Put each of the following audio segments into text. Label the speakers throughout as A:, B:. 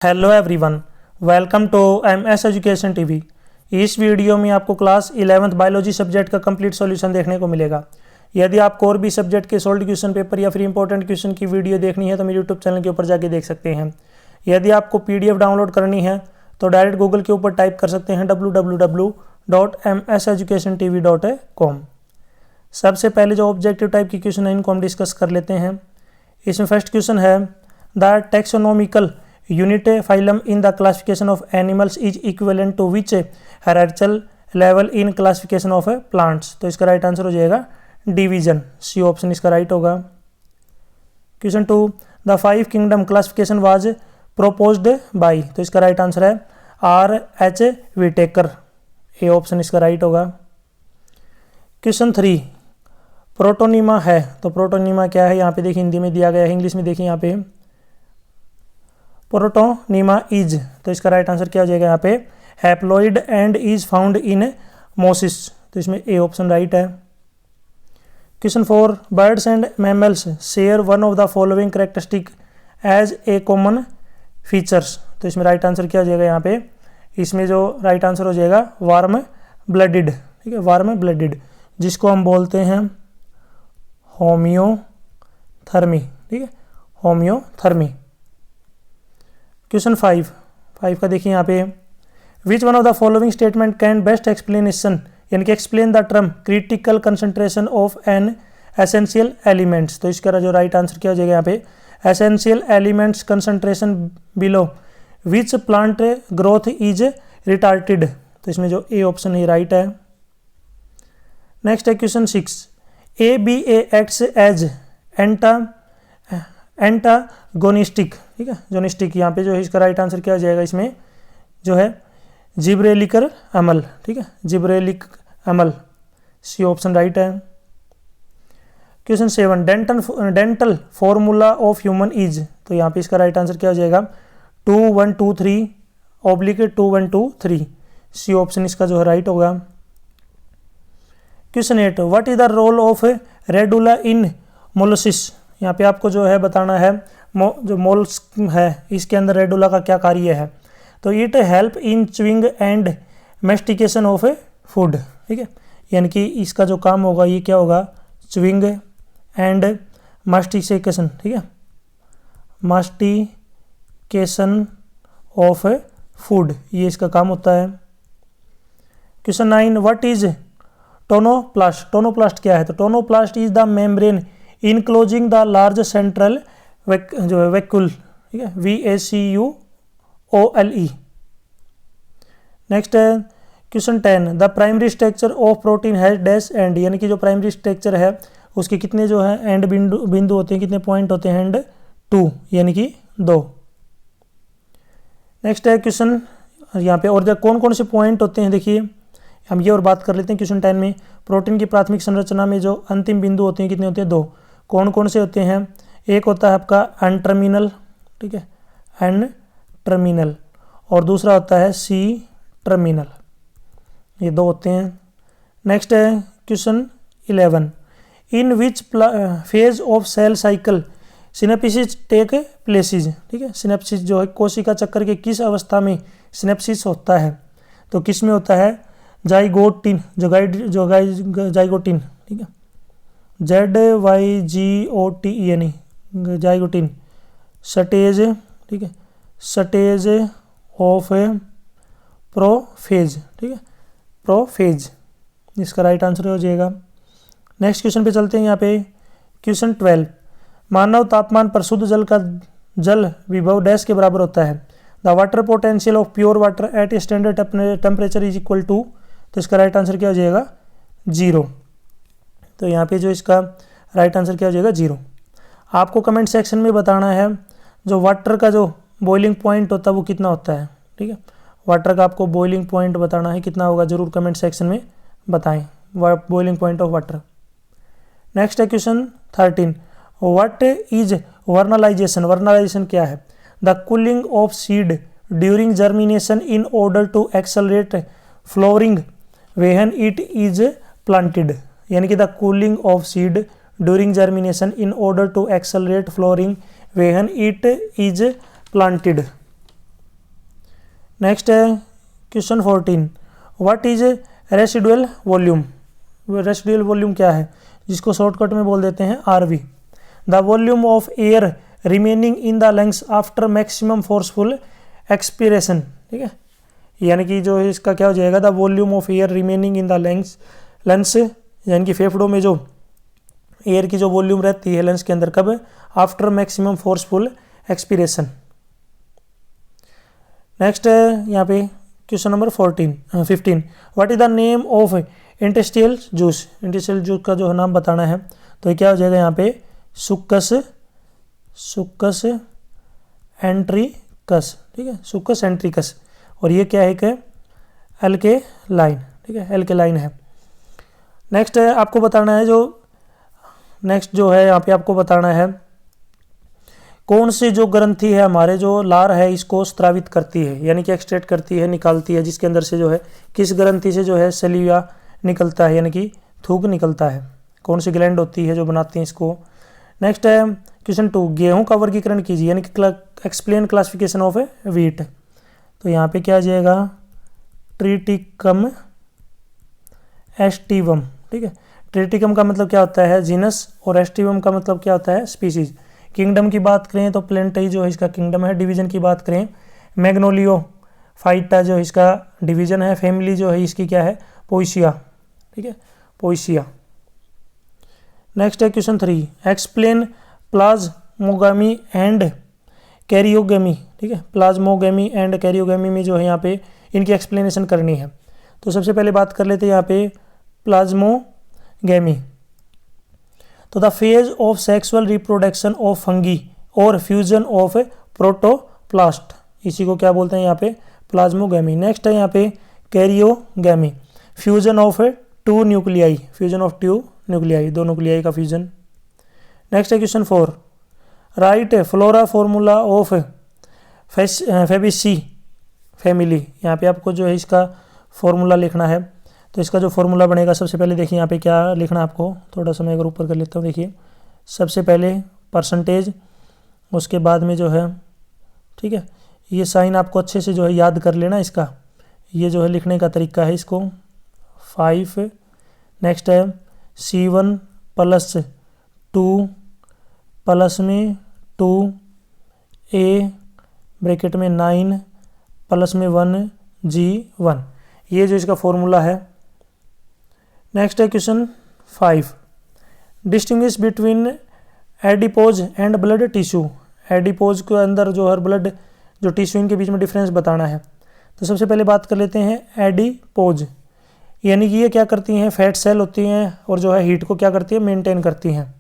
A: Hello everyone, welcome to MS education TV. इस video में आपको क्लास 11th बायोलॉजी सब्जेक्ट का कंप्लीट सॉल्यूशन देखने को मिलेगा। यदि आपको और भी सब्जेक्ट के सोल्ड क्वेश्चन पेपर या फिर इंपॉर्टेंट क्वेश्चन की वीडियो देखनी है तो मेरे यूट्यूब चैनल के ऊपर जाके देख सकते हैं। यदि आपको पीडीएफ डाउनलोड करनी है तो डायरेक्ट गूगल के ऊपर टाइप कर सकते हैं www.mseducationtv.com। सबसे पहले जो ऑब्जेक्टिव टाइप की क्वेश्चन है इनको हम डिस्कस कर लेते हैं। इसमें फर्स्ट क्वेश्चन है the taxonomical unit phylum in the classification of animals is equivalent to which hierarchical level in classification of plants. तो इसका राइट आंसर हो जाएगा डिवीजन, सी ऑप्शन इसका राइट होगा। Question 2 the 5 kingdom classification was proposed by. तो इसका right answer है R.H. Whittaker, A option इसका राइट होगा। क्वेश्चन 3 प्रोटोनिमा है, तो प्रोटोनिमा क्या है यहाँ पे देखिए, हिंदी में दिया गया है, इंग्लिश में देखिए यहाँ पे प्रोटोनिमा इज। तो इसका राइट आंसर क्या हो जाएगा यहाँ पे haploid and is found in mosses. तो इसमें ए ऑप्शन राइट है। Question 4 birds and mammals share one of the following characteristic as a common features. तो इसमें राइट आंसर क्या हो जाएगा यहाँ पे, इसमें जो राइट आंसर हो जाएगा वार्म ब्लडेड, ठीक है, वार्म ब्लडेड, जिसको हम बोलते हैं होम्योथर्मी, ठीक है, होम्योथर्मी। क्वेश्चन 5 का देखिए यहाँ पे which one of the following statement can best explanation, यानी कि explain the term critical concentration of an essential elements. तो इसका जो राइट आंसर क्या हो जाएगा यहाँ पे essential elements concentration below which plant growth is retarded. तो इसमें जो ए ऑप्शन है राइट है। नेक्स्ट है question 6 ABA acts as antagonistic, ठीक है, जोनिस्टिक, यहाँ पे जो है इसका राइट आंसर क्या हो जाएगा, इसमें जो है जिब्रेलिकर अमल, ठीक है, जिब्रेलिक अमल, सी ऑप्शन राइट है। Question 7 dental formula of human is. तो यहाँ पे इसका राइट आंसर क्या हो जाएगा 2123/2123, सी ऑप्शन इसका जो है राइट होगा। Question 8 what is the role of radula in molluscs. यहाँ पे आपको जो है बताना है जो मोल्स्क है इसके अंदर रेडुला का क्या कार्य है। तो it help in chewing and mastication of food, ठीक है, यानी कि इसका जो काम होगा ये क्या होगा च्यूइंग एंड मास्टिकेशन, ठीक है, मास्टिकेशन ऑफ फूड, ये इसका काम होता है। Question 9 what is tonoplast. Tonoplast क्या है, तो tonoplast is the membrane enclosing the large central जो है वैक्यूल, ठीक है, VACUOLE। नेक्स्ट है question 10 the primary structure of protein has dash and, यानी कि जो प्राइमरी स्ट्रक्चर है उसके कितने जो है एंड बिंदु होते हैं, कितने पॉइंट होते हैं, एंड 2, यानी कि 2। नेक्स्ट है क्वेश्चन यहाँ पे और कौन कौन से पॉइंट होते हैं, देखिए हम ये और बात कर लेते हैं। क्वेश्चन 10 में प्रोटीन की प्राथमिक संरचना में जो अंतिम बिंदु होते हैं कितने होते हैं, 2। कौन कौन से होते हैं, एक होता है आपका एन टर्मिनल, ठीक है, एन टर्मिनल, और दूसरा होता है सी टर्मिनल, ये 2 होते हैं। नेक्स्ट है question 11 in which phase of cell cycle synapsis take places, ठीक है, सिनेप्सिस जो है कोशिका चक्र के किस अवस्था में सिनेप्सिस होता है। तो किस में होता है जाइगोटिन, जाइगोटिन, ठीक है, ZYGOTEN, जाइगोटिन स्टेज, ठीक है, स्टेज ऑफ प्रोफेज, ठीक है, प्रोफेज, इसका राइट आंसर हो जाएगा। नेक्स्ट क्वेश्चन पे चलते हैं। यहाँ पे क्वेश्चन 12 मानव तापमान पर शुद्ध जल का जल विभव डैश के बराबर होता है। The water potential of pure water at standard temperature is equal to. तो इसका राइट आंसर क्या हो जाएगा 0। तो यहाँ पे जो इसका राइट आंसर क्या हो जाएगा 0। आपको कमेंट सेक्शन में बताना है जो वाटर का जो बॉइलिंग पॉइंट होता है वो कितना होता है, ठीक है, वाटर का आपको बॉइलिंग पॉइंट बताना है कितना होगा, जरूर कमेंट सेक्शन में बताएं boiling point of water. Next है question 13 what is vernalization. Vernalization क्या है, the cooling of seed during germination in order to accelerate flowering when it is planted, यानी कि the cooling of seed during germination in order to accelerate flowering when it is planted। Next है question 14, what is residual volume. Residual volume क्या है, जिसको shortcut में बोल देते हैं RV। The volume of air remaining in the lungs after maximum forceful expiration, ठीक है, यानी कि जो इसका क्या हो जाएगा, the volume of air remaining in the lungs यानी कि फेफड़ों में जो एयर की जो वॉल्यूम रहती है लंग्स के अंदर, कब, after maximum forceful expiration. Next है यहाँ पे question number 15, what is the name of intestinal juice. Intestinal juice का जो नाम बताना है, तो क्या हो जाएगा यहाँ पे, सुक्कस एंट्रिकस, ठीक है, सुक्कस एंट्रिकस। और ये क्या है कि एल्केलाइन, ठीक है, एल्केलाइन है। नेक्स्ट है आपको बताना है नेक्स्ट जो है यहाँ पे आपको बताना है कौन सी जो ग्रंथि है हमारे जो लार है इसको स्त्रावित करती है, यानी कि एक्सट्रैक्ट करती है, निकालती है, जिसके अंदर से जो है किस ग्रंथि से जो है सलिया निकलता है, यानी कि थूक निकलता है, कौन सी ग्लैंड होती है जो बनाती है इसको। नेक्स्ट है क्वेश्चन 2, गेहूं का वर्गीकरण कीजिए, यानी कि एक्सप्लेन क्लासिफिकेशन ऑफ व्हीट। तो यहाँ पे क्या आ जाएगा, ट्रिटिकम एस्टिवम, ठीक है। ट्रिटिकम का मतलब क्या होता है, जीनस, और एस्टिवम का मतलब क्या होता है, स्पीसीज। किंगडम की बात करें तो प्लेंटाई जो है इसका किंगडम है। डिवीजन की बात करें, मैग्नोलियो फाइटा जो इसका डिवीजन है। फैमिली जो है इसकी क्या है, पोइसिया, ठीक है, पोइसिया। नेक्स्ट है क्वेश्चन 3, एक्सप्लेन प्लाज्मोगामी एंड कैरियोगेमी, ठीक है। प्लाज्मोगेमी एंड कैरियोगेमी में जो है यहाँ पे इनकी एक्सप्लेनेशन करनी है। तो सबसे पहले बात कर लेते हैं यहाँ पे प्लाज्मोगेमी। तो the phase of sexual reproduction of fungi और फ्यूजन ऑफ प्रोटोप्लास्ट, इसी को क्या बोलते हैं यहाँ पे, प्लाज्मोगेमी। नेक्स्ट है यहाँ पे karyogamy, fusion of two nuclei, fusion of two nuclei, दो न्यूक्लियाई का फ्यूजन। नेक्स्ट है question 4, write floral formula of Fabaceae family. यहाँ पे आपको जो है इसका फॉर्मूला लिखना है। तो इसका जो फॉर्मूला बनेगा, सबसे पहले देखिए यहाँ पे क्या लिखना है आपको, थोड़ा सा मैं अगर ऊपर कर लेता हूँ। देखिए सबसे पहले परसेंटेज, उसके बाद में जो है, ठीक है, ये साइन आपको अच्छे से जो है याद कर लेना इसका, ये जो है लिखने का तरीका है इसको 5। नेक्स्ट है C1 प्लस 2 प्लस में 2A ब्रैकेट में 9 प्लस में 1G1, ये जो इसका फॉर्मूला है। नेक्स्ट है question 5, distinguish between adipose and blood tissue. Adipose के अंदर जो है ब्लड जो टिश्यू, इनके बीच में डिफरेंस बताना है। तो सबसे पहले बात कर लेते हैं एडिपोज, यानी कि ये क्या करती हैं, फैट सेल होती हैं और जो है हीट को क्या करती है, मेंटेन करती हैं।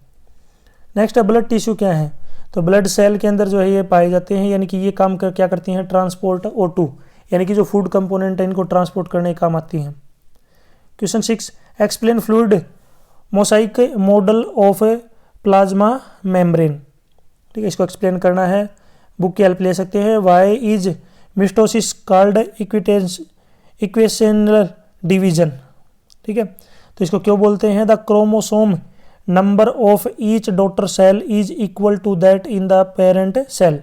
A: नेक्स्ट है ब्लड टिश्यू क्या है, तो ब्लड सेल के अंदर जो है ये पाए जाते हैं, यानी कि ये काम क्या करती हैं, ट्रांसपोर्ट O2, यानी कि जो फूड कंपोनेंट है इनको ट्रांसपोर्ट करने के काम आती हैं। Question 6, explain fluid mosaic model of plasma membrane, ठीक है, इसको एक्सप्लेन करना है, बुक की हेल्प ले सकते हैं। Why is mitosis called equational division, ठीक है, तो इसको क्यों बोलते हैं, the chromosome number of each daughter cell is equal to that in the parent cell,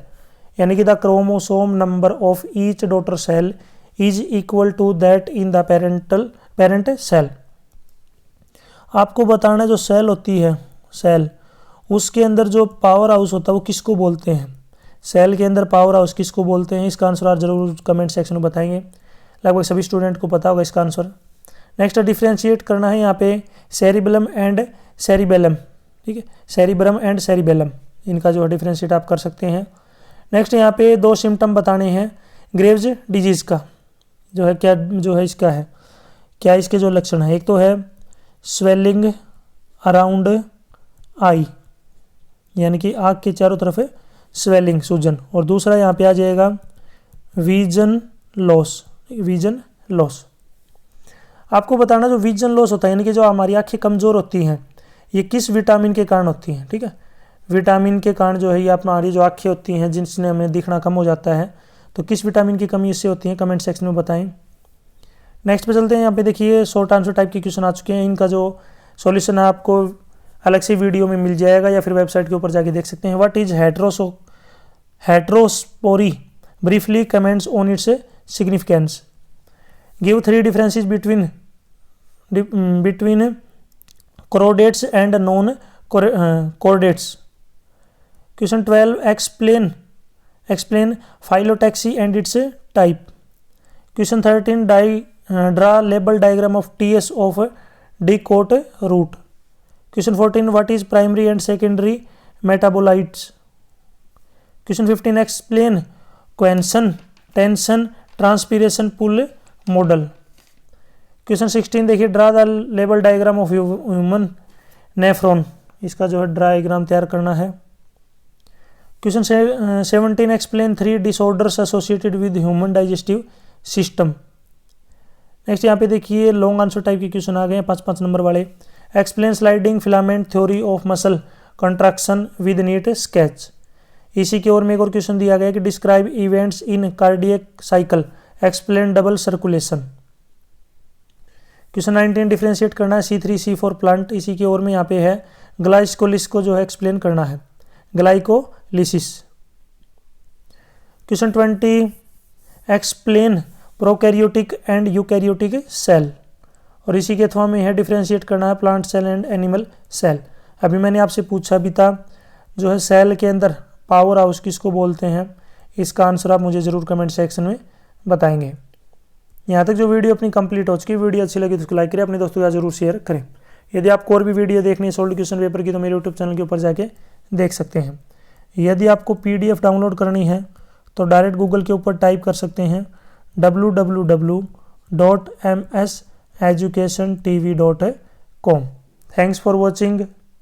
A: यानी कि the chromosome number of each daughter cell is equal to that in the parent cell. आपको बताना जो सेल होती है, cell, उसके अंदर जो पावर हाउस होता है वो किसको बोलते हैं, सेल के अंदर पावर हाउस किसको बोलते हैं, इसका आंसर आप जरूर कमेंट सेक्शन में बताएंगे, लगभग सभी स्टूडेंट को पता होगा इसका आंसर। नेक्स्ट डिफ्रेंशिएट करना है यहाँ पे सेरिबेलम एंड सेरिबेलम, ठीक है, सेरिब्रम एंड सेरिबेलम, इनका जो है डिफ्रेंशिएट आप कर सकते हैं। नेक्स्ट यहाँ पे 2 सिम्टम बताने हैं ग्रेव्स डिजीज़ का, जो है क्या जो है इसका है, क्या इसके जो लक्षण है, एक तो है स्वेलिंग अराउंड आई, यानी कि आँख के चारों तरफ है स्वेलिंग, सूजन, और दूसरा यहाँ पे आ जाएगा विजन लॉस, विजन लॉस। आपको बताना जो विजन लॉस होता है, यानी कि जो हमारी आँखें कमज़ोर होती हैं, ये किस विटामिन के कारण होती हैं, ठीक है, विटामिन के कारण जो है ये हमारी जो आँखें होती हैं जिनसे हमें दिखना कम हो जाता है, तो किस विटामिन की कमी इससे होती है, कमेंट सेक्शन में बताएं। नेक्स्ट पे चलते हैं, यहाँ पे देखिए शॉर्ट आंसर टाइप के क्वेश्चन आ चुके हैं, इनका जो सॉल्यूशन है आपको अलग से वीडियो में मिल जाएगा या फिर वेबसाइट के ऊपर जाके देख सकते हैं। What is heterospory, briefly comments on it's significance. Give 3 differences between chordates and non-chordates. Question 12. Explain phyllotaxy and its type. Question 13. Draw label diagram of TS of dicot root. Question 14. What is primary and secondary metabolites? Question 15. Explain cohesion, tension, transpiration pull model. Question 16 देखिए, draw the label diagram of human nephron, इसका जो है diagram तैयार करना है. Question 17. Explain 3 disorders associated with human digestive system. Next यहाँ पे देखिए लॉन्ग आंसर टाइप के क्वेश्चन आ गए हैं 5-5 नंबर वाले. Explain sliding filament theory of muscle contraction with NEET sketch. इसी की ओर में एक और क्वेश्चन दिया गया कि describe events in cardiac cycle, explain double circulation. Question 19. Differentiate करना है C3C4 प्लांट. इसी की ओर में यहाँ पे है ग्लाइकोलिस को जो है एक्सप्लेन करना है, glycolysis. Question 20. Explain prokaryotic and eukaryotic cell. और इसी के अथवा में है डिफरेंशिएट करना है plant cell and animal cell. अभी मैंने आपसे पूछा भी था जो है सेल के अंदर पावर हाउस किसको बोलते हैं, इसका आंसर आप मुझे ज़रूर कमेंट सेक्शन में बताएंगे. यहाँ तक जो वीडियो अपनी कंप्लीट हो चुकी है, वीडियो अच्छी लगी तो उसको लाइक करें, अपने दोस्तों के साथ जरूर शेयर करें. यदि आपको और भी वीडियो देखनी है सोल्ड क्वेश्चन पेपर की तो मेरे यूट्यूब चैनल के ऊपर जाके देख सकते हैं. यदि आपको PDF डाउनलोड करनी है तो डायरेक्ट गूगल के ऊपर टाइप कर सकते हैं www.mseducationtv.com. Thanks for watching.